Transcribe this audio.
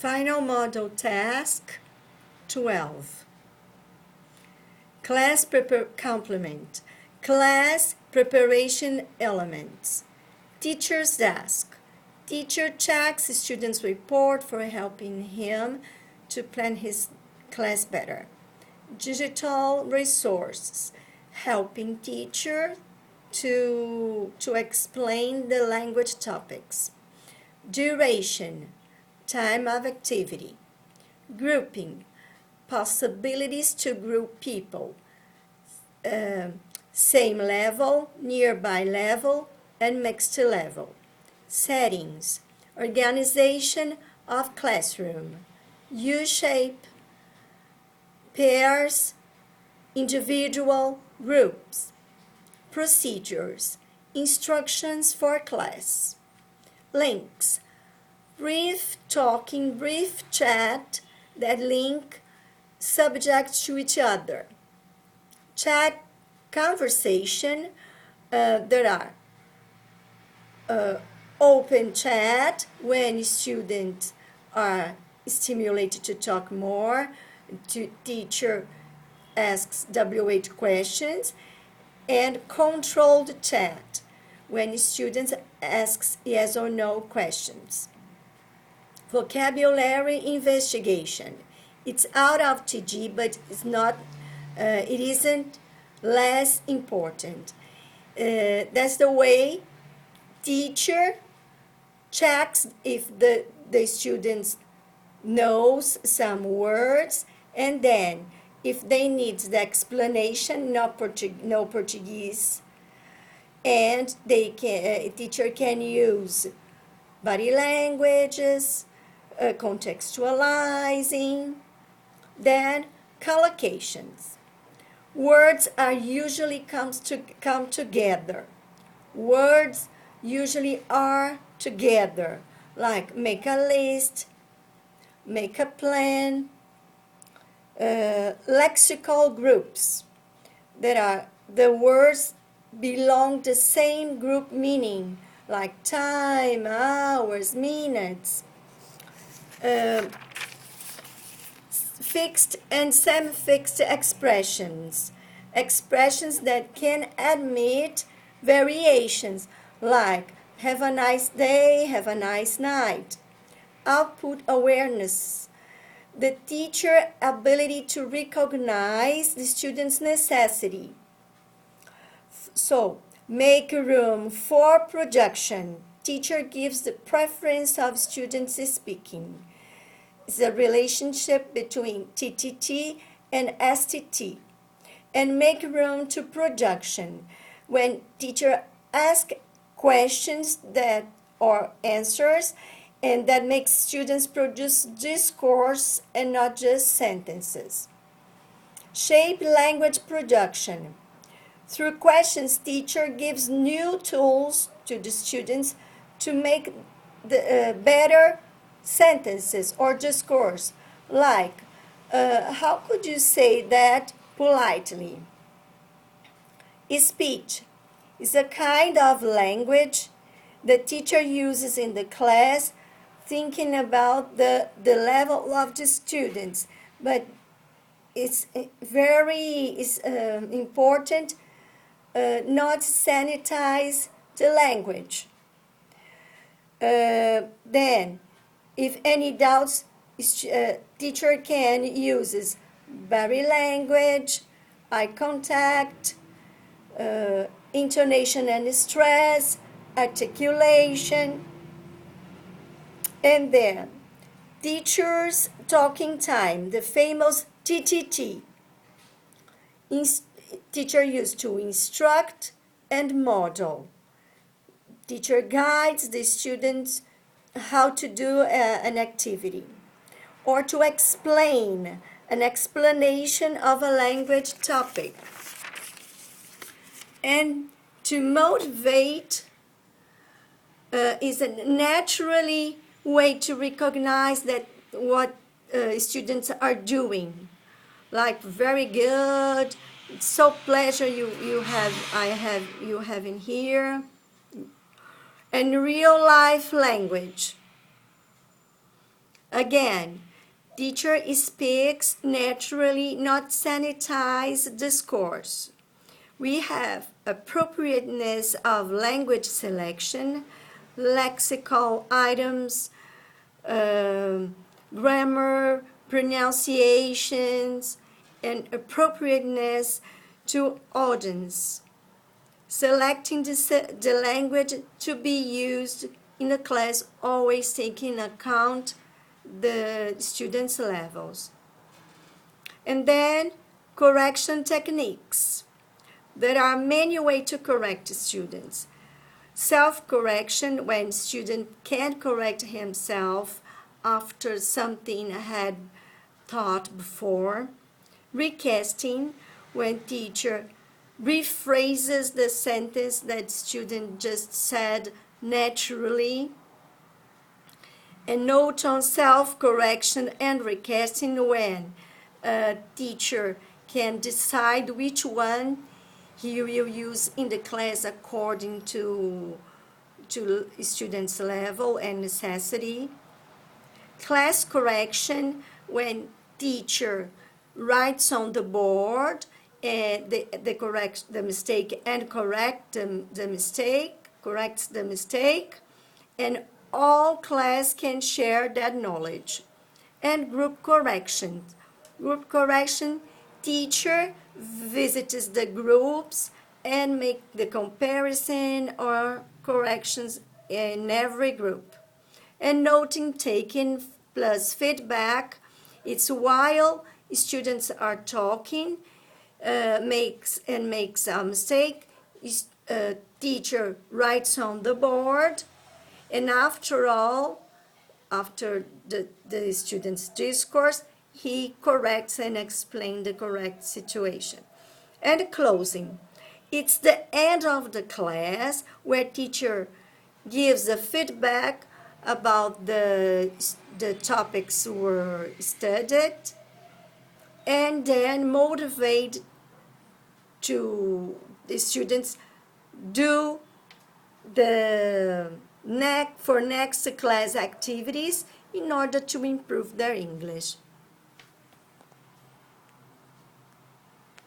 Final model task 12. Class complement. Class preparation elements. Teacher's desk. Teacher checks student's report for helping him to plan his class better. Digital resources. Helping teacher to explain the language topics. Duration, time of activity. Grouping, possibilities to group people. Same level, nearby level, and mixed level. Settings, organization of classroom. U-shape, pairs, individual, groups. Procedures, instructions for class. Links, brief talking, brief chat that link subjects to each other. Chat conversation, there are open chat when students are stimulated to talk more, teacher asks W8 questions, and controlled chat when students asks yes or no questions. Vocabulary investigation. It's out of TG, but it isn't less important. That's the way teacher checks if the students knows some words, and then if they need the explanation, no Portuguese, and teacher can use body languages, contextualizing, then collocations. Words are usually come together. Words usually are together, like make a list, make a plan. Lexical groups. There are the words belong to the same group meaning, like time, hours, minutes. Fixed and semi-fixed expressions. Expressions that can admit variations, like have a nice day, have a nice night. Output awareness. The teacher ability to recognize the student's necessity. So, make room for projection. Teacher gives the preference of students speaking. It's a relationship between TTT and STT. And make room to projection. When teacher asks questions that or answers, and that makes students produce discourse and not just sentences. Shape language production. Through questions, teacher gives new tools to the students to make the better sentences or discourse, like how could you say that politely? Speech is a kind of language the teacher uses in the class, thinking about the level of the students, but it's very important not sanitize the language. Then, if any doubts, teacher can uses body language, eye contact, intonation and stress, articulation. And then, teacher's talking time, the famous TTT. Teacher used to instruct and model. Teacher guides the students how to do an activity, or to explain an explanation of a language topic. And to motivate is a naturally way to recognize that what students are doing, like very good, it's so pleasure you have in here, and real life language. Again, teacher speaks naturally, not sanitized discourse. We have appropriateness of language selection, lexical items, grammar, pronunciations, and appropriateness to audience. Selecting the language to be used in a class, always taking account the students' levels. And then correction techniques. There are many ways to correct students. Self-correction, when student can correct himself after something had taught before. Recasting, when teacher rephrases the sentence that student just said naturally. And note on self-correction and recasting, when a teacher can decide which one he will use in the class according to students' level and necessity. Class correction, when teacher writes on the board and corrects the mistake and corrects the mistake, and all class can share that knowledge. And group correction. Group correction, teacher visits the groups and make the comparison or corrections in every group. And noting taken plus feedback, it's while students are talking, makes a mistake, teacher writes on the board, and after the student's discourse, he corrects and explains the correct situation. And closing. It's the end of the class where teacher gives the feedback about the topics were studied, and then motivate to the students do the next class activities in order to improve their English.